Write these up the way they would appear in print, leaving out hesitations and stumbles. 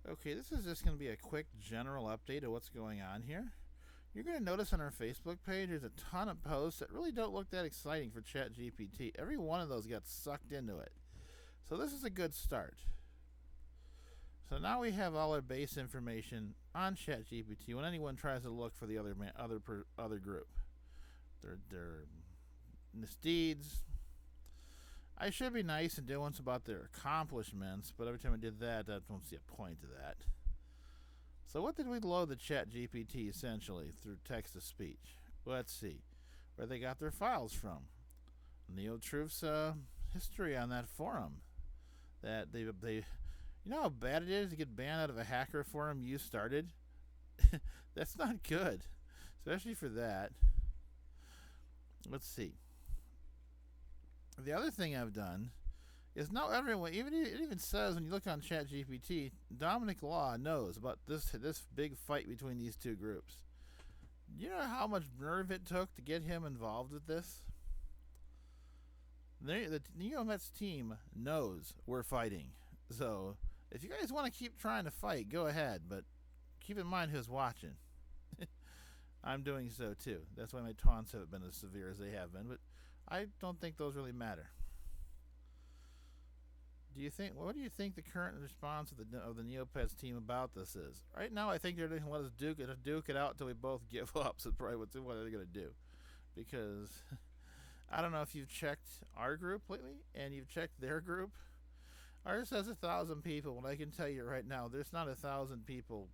Okay, this is just going to be a quick general update of what's going on here. You're going to notice on our Facebook page there's a ton of posts that really don't look that exciting for ChatGPT. Every one of those got sucked into it. So this is a good start. So now we have all our base information on ChatGPT when anyone tries to look for the other group. Their misdeeds. I should be nice and do ones about their accomplishments, but every time I did that, I don't see a point to that. So what did we load the ChatGPT essentially through text to speech? Let's see where they got their files from. NeoTruth's history on that forum. That they you know how bad it is to get banned out of a hacker forum you started? That's not good, especially for that. Let's see. The other thing I've done is now everyone, it even says when you look on ChatGPT, Dominic Law knows about this big fight between these two groups. You know how much nerve it took to get him involved with this? The NeoMets team knows we're fighting. So if you guys want to keep trying to fight, go ahead, but keep in mind who's watching. I'm doing so too. That's why my taunts haven't been as severe as they have been, but I don't think those really matter. What do you think the current response of the Neopets team about this is? Right now, I think they're going to let us duke it out until we both give up. So probably what they're going to do, because I don't know if you've checked our group lately and you've checked their group. Ours has 1,000 people, and I can tell you right now, there's not 1,000 people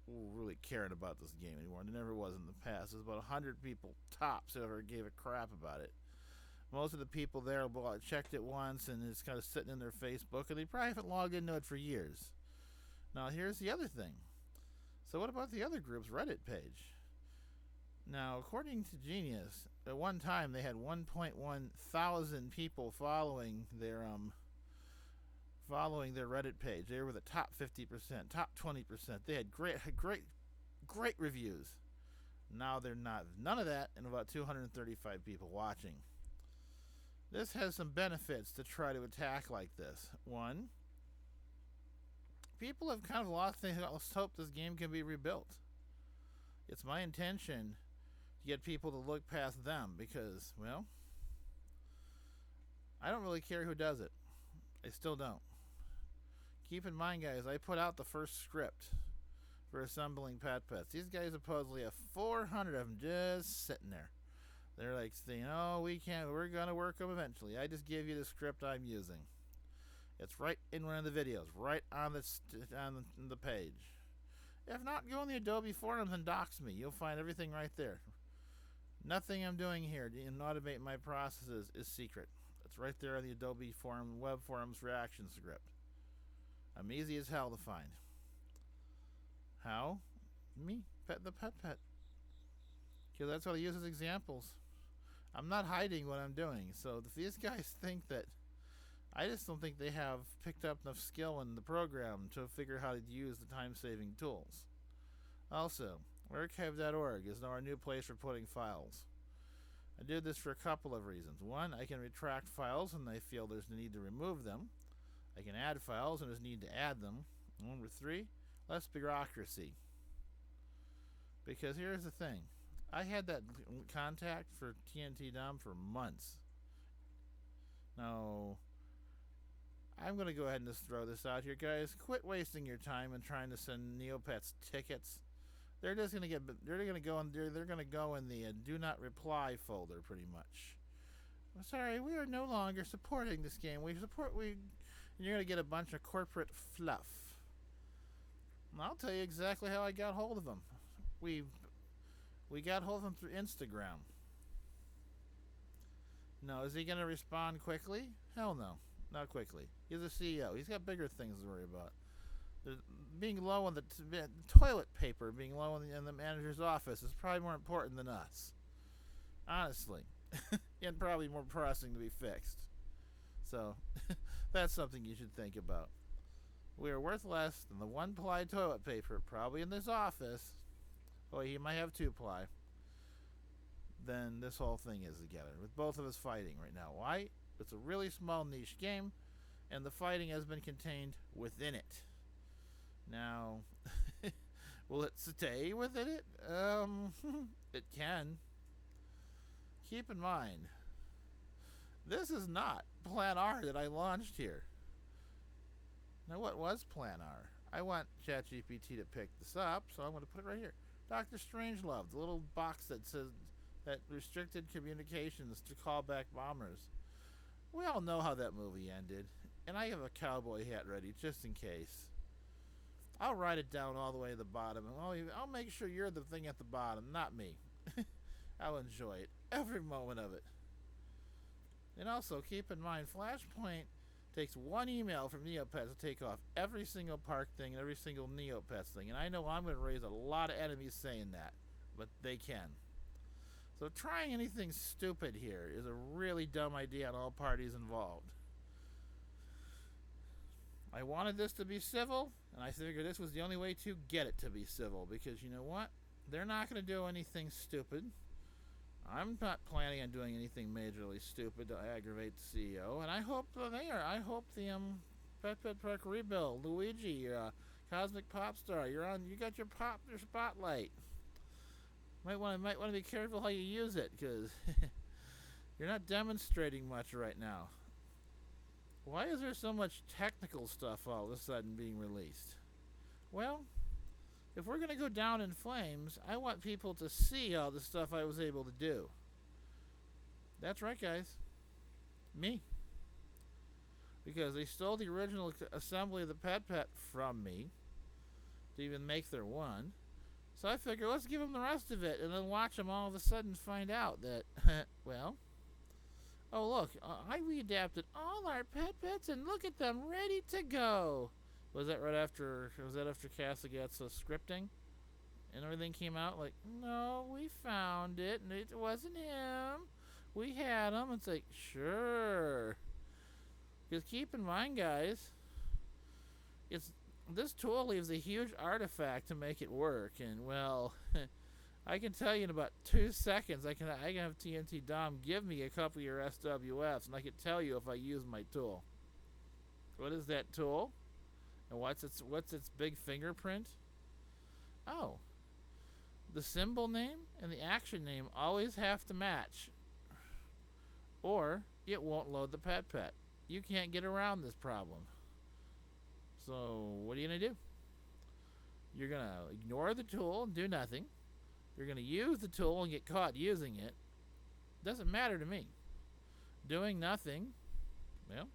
really caring about this game anymore. There never was in the past. There's about 100 people tops who ever gave a crap about it. Most of the people there checked it once and it's kind of sitting in their Facebook, and they probably haven't logged into it for years. Now, here's the other thing. So what about the other group's Reddit page? Now, according to Genius, at one time they had 1.1 thousand people following their Reddit page. They were the top 50%, top 20%. They had great reviews. Now they're not. None of that, and about 235 people watching. This has some benefits to try to attack like this. One, people have kind of lost hope this game can be rebuilt. It's my intention to get people to look past them because, well, I don't really care who does it. I still don't. Keep in mind, guys, I put out the first script for assembling Petpets. These guys supposedly have 400 of them just sitting there. They're like saying, "Oh, we're gonna work them eventually." I just give you the script I'm using. It's right in one of the videos, right on the page. If not, go in the Adobe forums and dox me. You'll find everything right there. Nothing I'm doing here to automate my processes is secret. It's right there on the Adobe web forums reaction script. I'm easy as hell to find. How? Me, the Petpet. Because that's what I use as examples. I'm not hiding what I'm doing. So if these guys think that, I just don't think they have picked up enough skill in the program to figure how to use the time-saving tools. Also, archive.org is now our new place for putting files. I did this for a couple of reasons. One, I can retract files when I feel there's a need to remove them. I can add files when there's a need to add them. Number 3, less bureaucracy. Because here's the thing. I had that contact for TNT Dom for months. Now, I'm going to go ahead and just throw this out here, guys. Quit wasting your time and trying to send Neopets tickets. They're just going to go in the do not reply folder pretty much. I'm sorry, we are no longer supporting this game. You're going to get a bunch of corporate fluff. And I'll tell you exactly how I got hold of them. We got hold of him through Instagram. No, is he going to respond quickly? Hell no, not quickly. He's a CEO. He's got bigger things to worry about. Being low on the toilet paper, being low in the manager's office is probably more important than us. Honestly. And probably more pressing to be fixed. So, that's something you should think about. We are worth less than the one-ply toilet paper, probably in this office. Oh, he might have 2-ply. Then this whole thing is together, with both of us fighting right now. Why? It's a really small niche game, and the fighting has been contained within it. Now, Now, will it stay within it? It can. Keep in mind, this is not Plan R that I launched here. Now, what was Plan R? I want ChatGPT to pick this up, so I'm going to put it right here. Dr. Strangelove, the little box that says that restricted communications to call back bombers. We all know how that movie ended, and I have a cowboy hat ready just in case. I'll write it down all the way to the bottom, and I'll make sure you're the thing at the bottom, not me. I'll enjoy it, every moment of it. And also, keep in mind, Flashpoint takes one email from Neopets to take off every single Park thing and every single Neopets thing. And I know I'm going to raise a lot of enemies saying that, but they can. So trying anything stupid here is a really dumb idea on all parties involved. I wanted this to be civil, and I figured this was the only way to get it to be civil, because you know what? They're not going to do anything stupid. I'm not planning on doing anything majorly stupid to aggravate the CEO, and I hope they are. I hope the Petpet Park rebuild, Luigi, your cosmic pop star. You got your spotlight. Might want to be careful how you use it, because you're not demonstrating much right now. Why is there so much technical stuff all of a sudden being released? Well, if we're going to go down in flames, I want people to see all the stuff I was able to do. That's right, guys. Me. Because they stole the original assembly of the Petpet from me to even make their one. So I figure, let's give them the rest of it and then watch them all of a sudden find out that, well, oh look, I readapted all our Petpets and look at them ready to go. Was that after Cassaget's scripting? And everything came out like, no, we found it and it wasn't him. We had him. It's like, sure. Because keep in mind, guys, this tool leaves a huge artifact to make it work. And, well, I can tell you in about 2 seconds, I can have TNT Dom give me a couple of your SWFs, and I can tell you if I use my tool. What is that tool? And what's its big fingerprint? Oh, the symbol name and the action name always have to match, or it won't load the Petpet. You can't get around this problem. So what are you gonna do? You're gonna ignore the tool and do nothing. You're gonna use the tool and get caught using it. Doesn't matter to me. Doing nothing, well,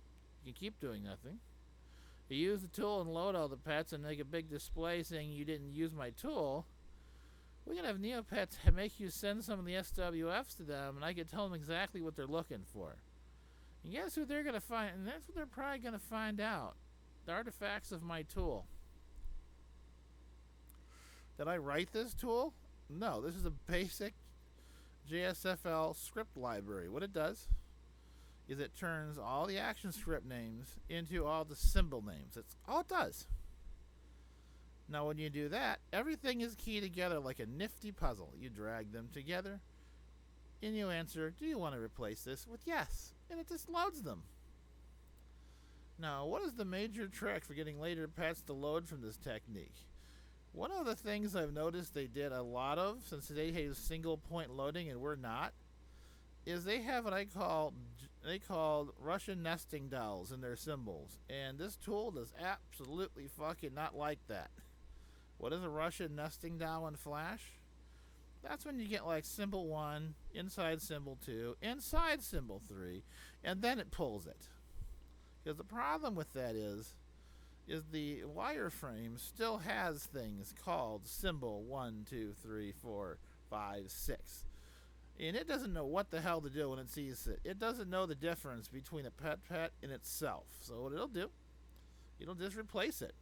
you can keep doing nothing. You use the tool and load all the pets and make a big display saying you didn't use my tool. We're going to have Neopets make you send some of the SWFs to them, and I can tell them exactly what they're looking for. And guess who they're going to find? And that's what they're probably going to find out. The artifacts of my tool. Did I write this tool? No, this is a basic JSFL script library. What it does is it turns all the action script names into all the symbol names. That's all it does. Now when you do that, everything is keyed together like a nifty puzzle. You drag them together and you answer, do you want to replace this with yes? And it just loads them. Now, what is the major trick for getting later pets to load from this technique? One of the things I've noticed they did a lot of, since they have single point loading and we're not, is they have what they call Russian nesting dolls in their symbols, and this tool does absolutely fucking not like that. What is a Russian nesting doll in Flash? That's when you get like symbol 1, inside symbol 2, inside symbol 3, and then it pulls it. Because the problem with that is the wireframe still has things called symbol 1, 2, 3, 4, 5, 6. And it doesn't know what the hell to do when it sees it. It doesn't know the difference between a Petpet and itself. So what it'll do, it'll just replace it.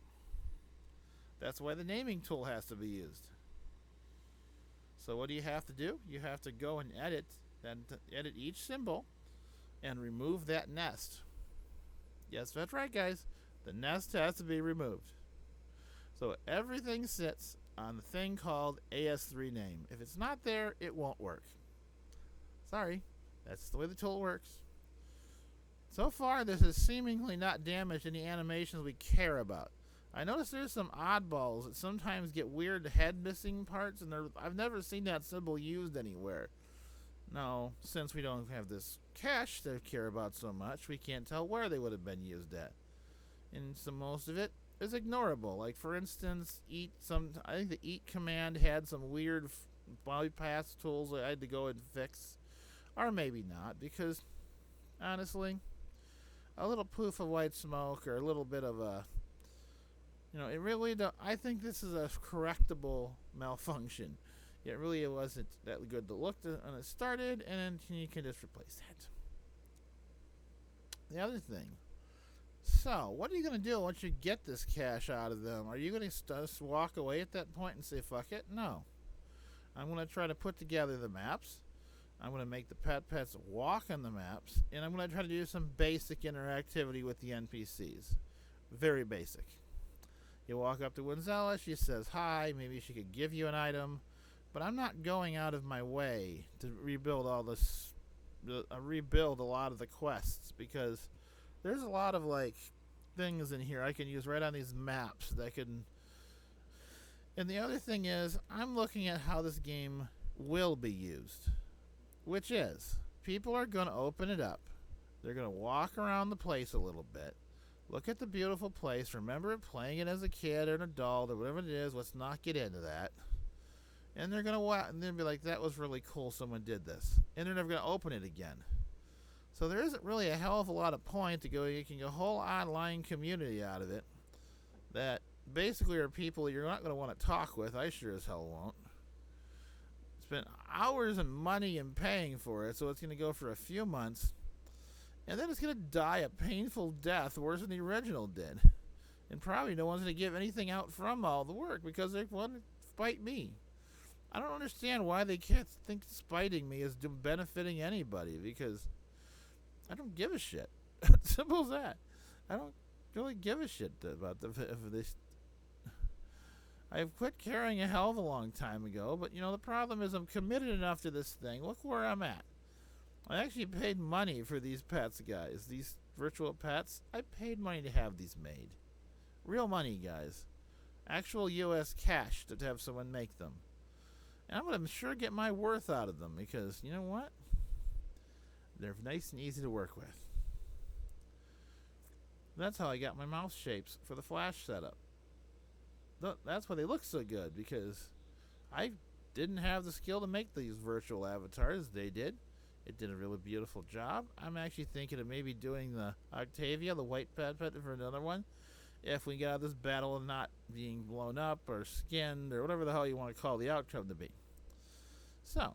That's why the naming tool has to be used. So what do you have to do? You have to go and edit each symbol and remove that nest. Yes, that's right, guys. The nest has to be removed. So everything sits on the thing called AS3 name. If it's not there, it won't work. Sorry, that's the way the tool works. So far, this has seemingly not damaged any animations we care about. I noticed there's some oddballs that sometimes get weird head missing parts, and I've never seen that symbol used anywhere. Now, since we don't have this cache to care about so much, we can't tell where they would have been used at. And so most of it is ignorable. Like, for instance, I think the eat command had some weird bypass tools that I had to go and fix. Or maybe not, because, honestly, a little poof of white smoke or a little bit of a... it really I think this is a correctable malfunction. It really wasn't that good to look when it started, and then you can just replace that. The other thing. So, what are you going to do once you get this cache out of them? Are you going to just walk away at that point and say, fuck it? No. I'm going to try to put together the maps. I'm going to make the Petpets walk on the maps, and I'm going to try to do some basic interactivity with the NPCs. Very basic. You walk up to Winzella, she says hi, maybe she could give you an item, but I'm not going out of my way to rebuild a lot of the quests, because there's a lot of things in here I can use right on these maps that can. And the other thing is, I'm looking at how this game will be used, which is people are going to open it up, they're going to walk around the place a little bit, look at the beautiful place, remember playing it as a kid or an adult or whatever it is, let's not get into that. And they're going to and they'll be like, that was really cool, someone did this. And they're never going to open it again. So there isn't really a hell of a lot of point to making a whole online community out of it that basically are people you're not going to want to talk with. I sure as hell won't. Spent hours and money and paying for it, so it's going to go for a few months. And then it's going to die a painful death worse than the original did. And probably no one's going to give anything out from all the work because they want to spite me. I don't understand why they can't think spiting me is benefiting anybody, because I don't give a shit. Simple as that. I don't really give a shit about this. I've quit caring a hell of a long time ago, but the problem is I'm committed enough to this thing. Look where I'm at. I actually paid money for these pets, guys. These virtual pets. I paid money to have these made. Real money, guys. Actual US cash to have someone make them. And I'm going to sure get my worth out of them, because you know what? They're nice and easy to work with. That's how I got my mouse shapes for the Flash setup. That's why they look so good, because I didn't have the skill to make these virtual avatars. They did. It did a really beautiful job. I'm actually thinking of maybe doing the Octavia, the white Petpet, for another one. If we get out of this battle of not being blown up or skinned or whatever the hell you want to call the outcome to be. So,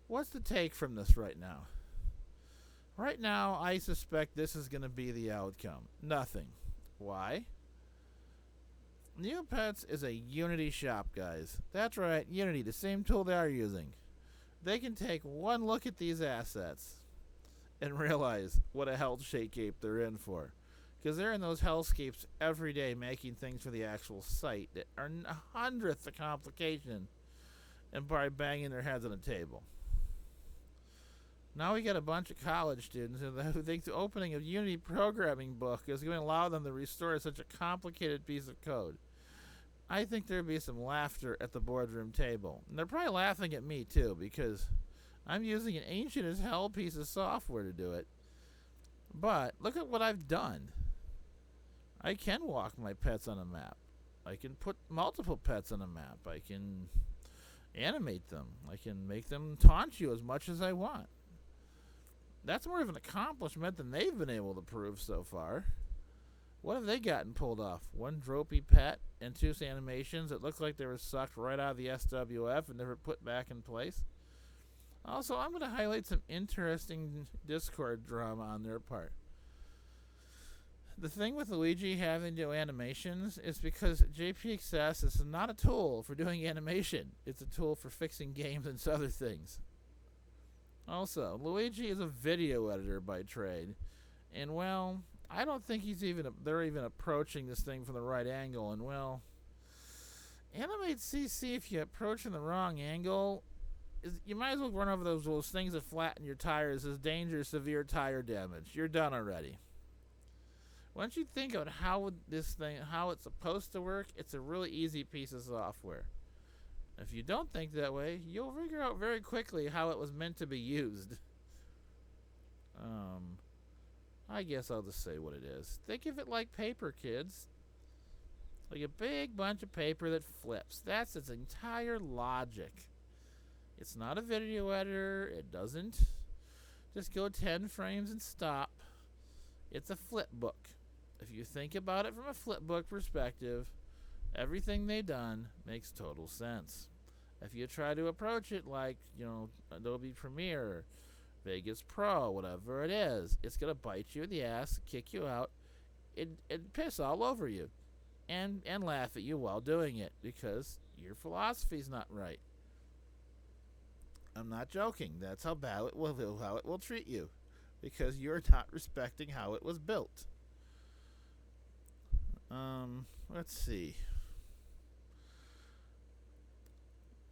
what's the take from this right now? Right now, I suspect this is going to be the outcome. Nothing. Why? Neopets is a Unity shop, guys. That's right, Unity, the same tool they are using. They can take one look at these assets and realize what a hellscape they're in for. Because they're in those hellscapes every day making things for the actual site that are a hundredth the complication, and by banging their heads on a table. Now we got a bunch of college students who think the opening of Unity programming book is going to allow them to restore such a complicated piece of code. I think there'd be some laughter at the boardroom table. And they're probably laughing at me too, because I'm using an ancient as hell piece of software to do it. But look at what I've done. I can walk my pets on a map. I can put multiple pets on a map. I can animate them. I can make them taunt you as much as I want. That's more of an accomplishment than they've been able to prove so far. What have they gotten pulled off? One dopey pet and two animations that look like they were sucked right out of the SWF and never put back in place. Also, I'm going to highlight some interesting Discord drama on their part. The thing with Luigi having to do animations is because JPXS is not a tool for doing animation. It's a tool for fixing games and other things. Also, Luigi is a video editor by trade. And, well, I don't think they're even approaching this thing from the right angle. And, well, Animate CC, if you approach from the wrong angle, you might as well run over those things that flatten your tires as dangerous, severe tire damage. You're done already. Once you think about how it's supposed to work, it's a really easy piece of software. If you don't think that way, you'll figure out very quickly how it was meant to be used. I guess I'll just say what it is. Think of it like paper, kids. Like a big bunch of paper that flips. That's its entire logic. It's not a video editor. It doesn't just go 10 frames and stop. It's a flip book. If you think about it from a flip book perspective, everything they've done makes total sense. If you try to approach it like, Adobe Premiere, Vegas Pro, whatever it is, it's going to bite you in the ass, kick you out, and piss all over you. And laugh at you while doing it because your philosophy's not right. I'm not joking. That's how it will treat you because you're not respecting how it was built. Let's see.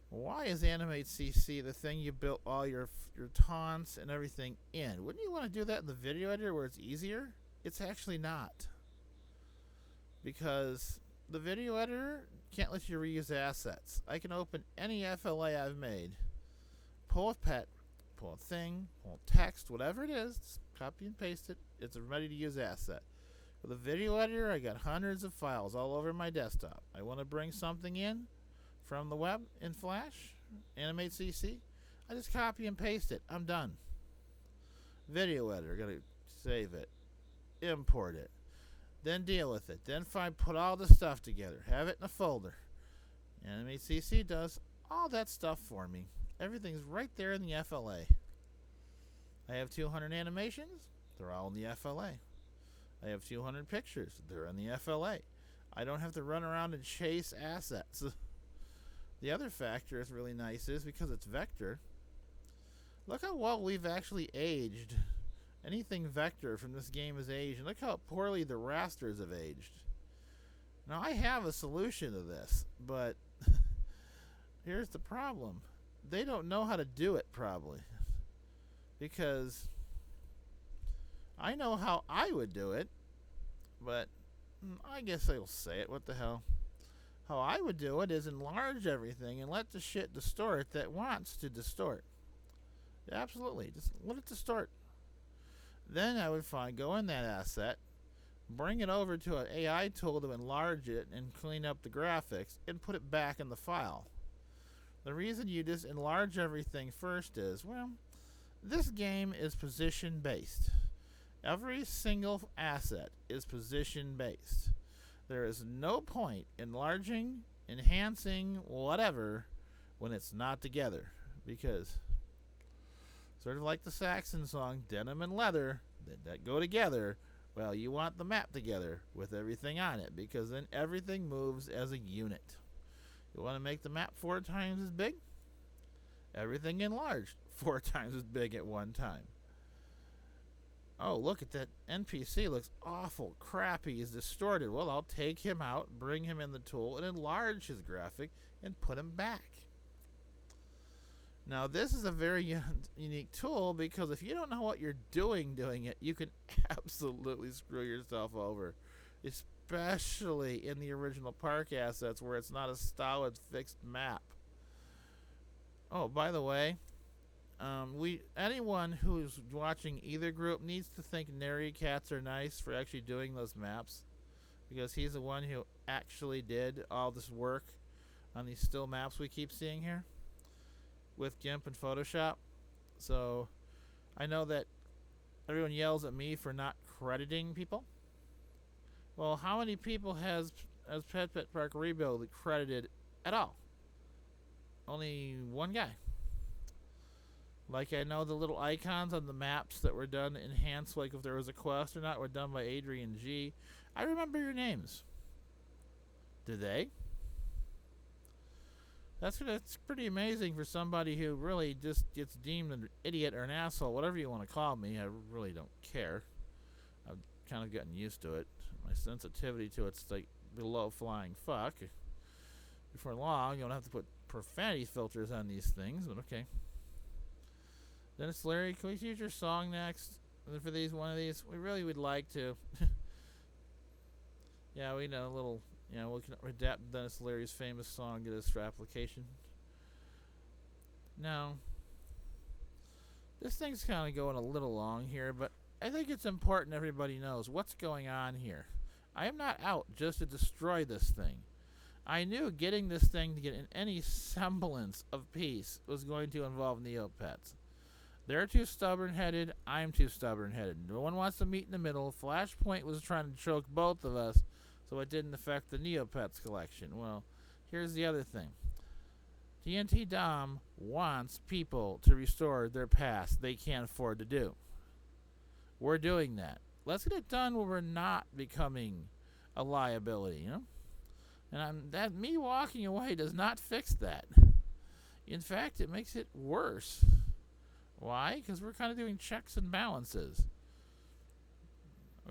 Why is Animate CC the thing you built all your taunts and everything in? Wouldn't you want to do that in the video editor where it's easier? It's actually not. Because the video editor can't let you reuse assets. I can open any FLA I've made, pull a pet, pull a thing, pull text, whatever it is, just copy and paste it. It's a ready to use asset. With a video editor, I got hundreds of files all over my desktop. I want to bring something in from the web in Flash, Animate CC. I just copy and paste it. I'm done. Video editor, gotta save it, import it. Then deal with it. Then put all the stuff together. Have it in a folder. Animate CC does all that stuff for me. Everything's right there in the FLA. I have 200 animations. They're all in the FLA. I have 200 pictures. They're in the FLA. I don't have to run around and chase assets. The other factor is really nice is because it's vector. Look how well we've actually aged. Anything vector from this game is aged. And look how poorly the rasters have aged. Now, I have a solution to this, but here's the problem. They don't know how to do it, probably. Because I know how I would do it, but I guess I will say it. What the hell? How I would do it is enlarge everything and let the shit distort that wants to distort. Absolutely. Just let it distort. Then I would go in that asset, bring it over to an AI tool to enlarge it and clean up the graphics, and put it back in the file. The reason you just enlarge everything first is, well, this game is position based. Every single asset is position based. There is no point enlarging, enhancing, whatever, when it's not together. Because sort of like the Saxon song, denim and leather, that go together. Well, you want the map together with everything on it, because then everything moves as a unit. You want to make the map 4 times as big? Everything enlarged 4 times as big at one time. Oh, look at that NPC. Looks awful crappy. He's distorted. Well, I'll take him out, bring him in the tool, and enlarge his graphic, and put him back. Now, this is a very unique tool because if you don't know what you're doing it, you can absolutely screw yourself over. Especially in the original park assets where it's not a solid fixed map. Oh, by the way, anyone who's watching either group needs to think Nary Cats are nice for actually doing those maps, because he's the one who actually did all this work on these still maps we keep seeing here with GIMP and Photoshop. So I know that everyone yells at me for not crediting people. Well, how many people has Petpet Park Rebuild credited at all? Only one guy. Like, I know the little icons on the maps that were done enhanced, like if there was a quest or not, were done by Adrian G. I remember your names. Do they? That's pretty amazing for somebody who really just gets deemed an idiot or an asshole, whatever you want to call me. I really don't care. I've kind of gotten used to it. My sensitivity to it's like below flying fuck. Before long, you don't have to put profanity filters on these things, but okay. Dennis Larry, can we use your song next? And for one of these, we really would like to. Yeah, we know a little. We can adapt Dennis Leary's famous song, get this for application. Now, this thing's kind of going a little long here, but I think it's important everybody knows what's going on here. I am not out just to destroy this thing. I knew getting this thing to get in any semblance of peace was going to involve Neopets. They're too stubborn-headed, I'm too stubborn-headed. No one wants to meet in the middle. Flashpoint was trying to choke both of us, so it didn't affect the Neopets collection. Well, here's the other thing. TNT Dom wants people to restore their past they can't afford to do. We're doing that. Let's get it done where we're not becoming a liability, And me walking away does not fix that. In fact, it makes it worse. Why? Because we're kind of doing checks and balances.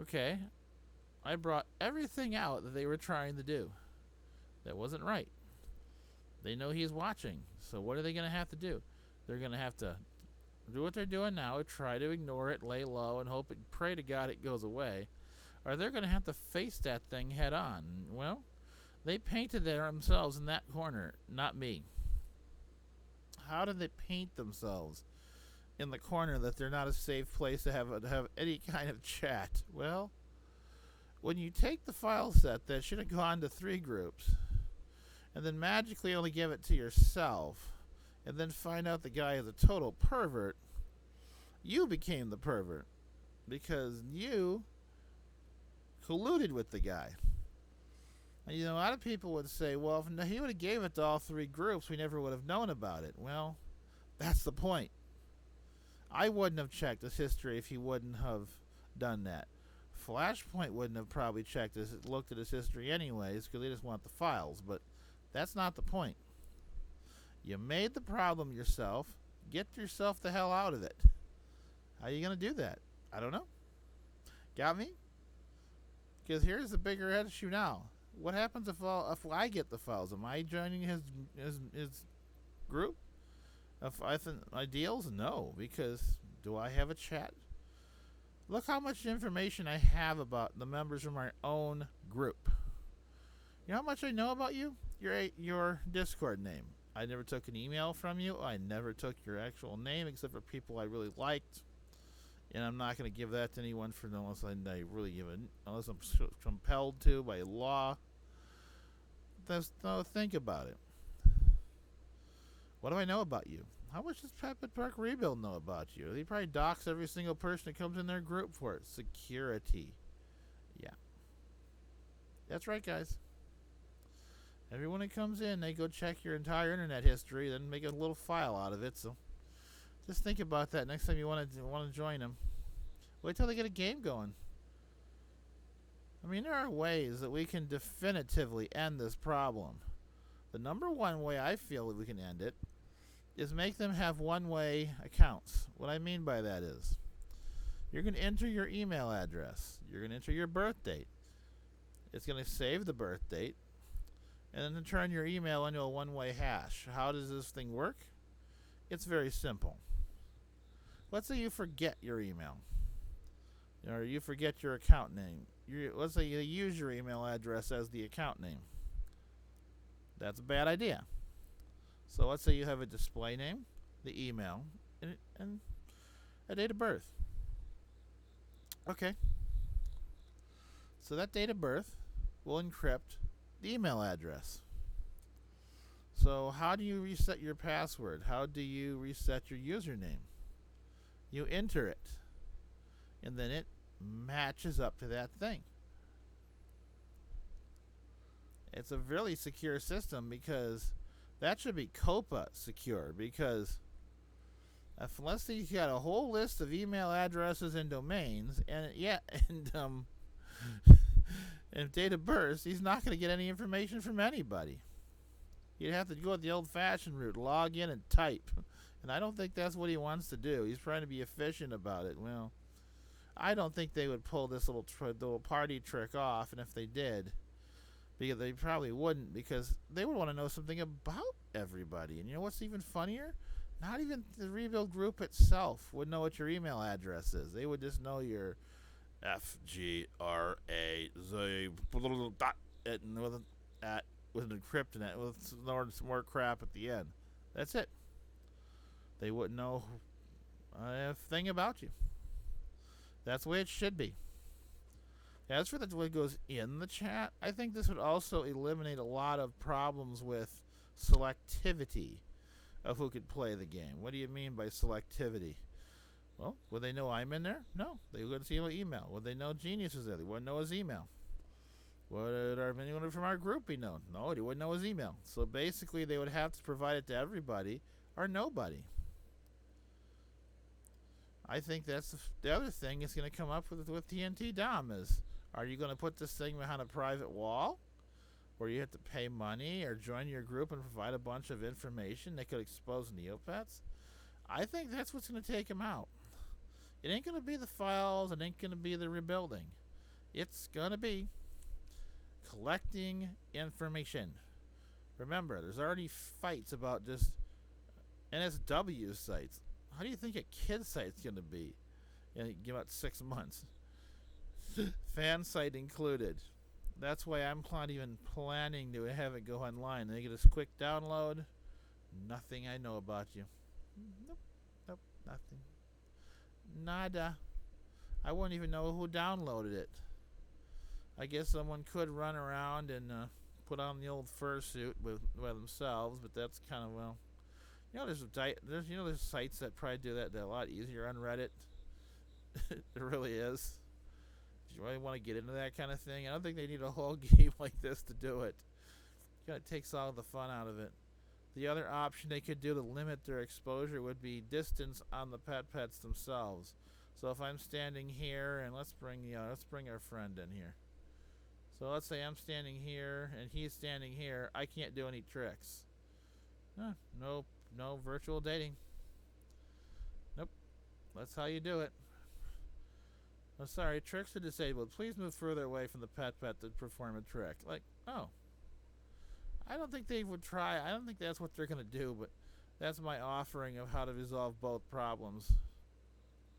Okay. I brought everything out that they were trying to do. That wasn't right. They know he's watching. So what are they going to have to do? They're going to have to do what they're doing now, try to ignore it, lay low, and pray to God it goes away. Or they're going to have to face that thing head on. Well, they painted themselves in that corner, not me. How did they paint themselves in the corner that they're not a safe place to have any kind of chat? Well, when you take the file set that should have gone to 3 groups and then magically only give it to yourself and then find out the guy is a total pervert, you became the pervert because you colluded with the guy. And, a lot of people would say, well, if he would have gave it to all 3 groups, we never would have known about it. Well, that's the point. I wouldn't have checked his history if he wouldn't have done that. Flashpoint wouldn't have probably looked at his history anyways because they just want the files, but that's not the point. You made the problem yourself. Get yourself the hell out of it. How are you going to do that? I don't know. Got me? Because here's the bigger issue now. What happens if I get the files? Am I joining his group? If I think my deals? No, because do I have a chat? Look how much information I have about the members from my own group. You know how much I know about you? Your Discord name. I never took an email from you. I never took your actual name except for people I really liked. And I'm not going to give that to anyone unless unless I'm compelled to by law. Think about it. What do I know about you? How much does Petpet Park Rebuild know about you? They probably dox every single person that comes in their group for it. Security. Yeah. That's right, guys. Everyone that comes in, they go check your entire internet history, then make a little file out of it. So just think about that next time you want to join them. Wait till they get a game going. I mean, there are ways that we can definitively end this problem. The number one way I feel that we can end it is make them have one-way accounts. What I mean by that is you're going to enter your email address. You're going to enter your birth date. It's going to save the birth date and then turn your email into a one-way hash. How does this thing work? It's very simple. Let's say you forget your email, or you forget your account name. Let's say you use your email address as the account name. That's a bad idea. So let's say you have a display name, the email, and a date of birth. Okay. So that date of birth will encrypt the email address. So how do you reset your password? How do you reset your username? You enter it, and then it matches up to that thing. It's a really secure system because that should be COPA secure, because unless he's got a whole list of email addresses and domains and date of birth, he's not going to get any information from anybody. You'd have to go the old-fashioned route, log in and type. And I don't think that's what he wants to do. He's trying to be efficient about it. Well, I don't think they would pull this little party trick off, and if they did, because they probably wouldn't, because they would want to know something about everybody. And you know what's even funnier? Not even the Rebuild group itself would know what your email address is. They would just know your FGRAZ dot and with an at with an encrypt in it with some more crap at the end. That's it. They wouldn't know a thing about you. That's the way it should be. As for what goes in the chat, I think this would also eliminate a lot of problems with selectivity of who could play the game. What do you mean by selectivity? Well, would they know I'm in there? No. They wouldn't see my email. Would they know Genius is there? They wouldn't know his email. Would anyone from our group be known? No, they wouldn't know his email. So basically, they would have to provide it to everybody or nobody. I think that's the other thing is going to come up with TNT Dom is, are you going to put this thing behind a private wall where you have to pay money or join your group and provide a bunch of information that could expose Neopets? I think that's what's going to take him out. It ain't going to be the files. It ain't going to be the rebuilding. It's going to be collecting information. Remember, there's already fights about just NSW sites. How do you think a kid site's going to be in about 6 months? Fan site included. That's why I'm not even planning to have it go online. They get this quick download. Nothing I know about you. Nope, nothing. Nada. I wouldn't even know who downloaded it. I guess someone could run around and put on the old fursuit by themselves, but that's kind of, well, there's sites that probably do that a lot easier on Reddit. There really is. Do you really want to get into that kind of thing? I don't think they need a whole game like this to do it. It kind of takes all the fun out of it. The other option they could do to limit their exposure would be distance on the Petpets themselves. So if I'm standing here, and let's bring our friend in here. So let's say I'm standing here and he's standing here. I can't do any tricks. No virtual dating. Nope. That's how you do it. Oh, sorry, tricks are disabled. Please move further away from the Petpet to perform a trick. Like, oh. I don't think they would try. I don't think that's what they're going to do, but that's my offering of how to resolve both problems.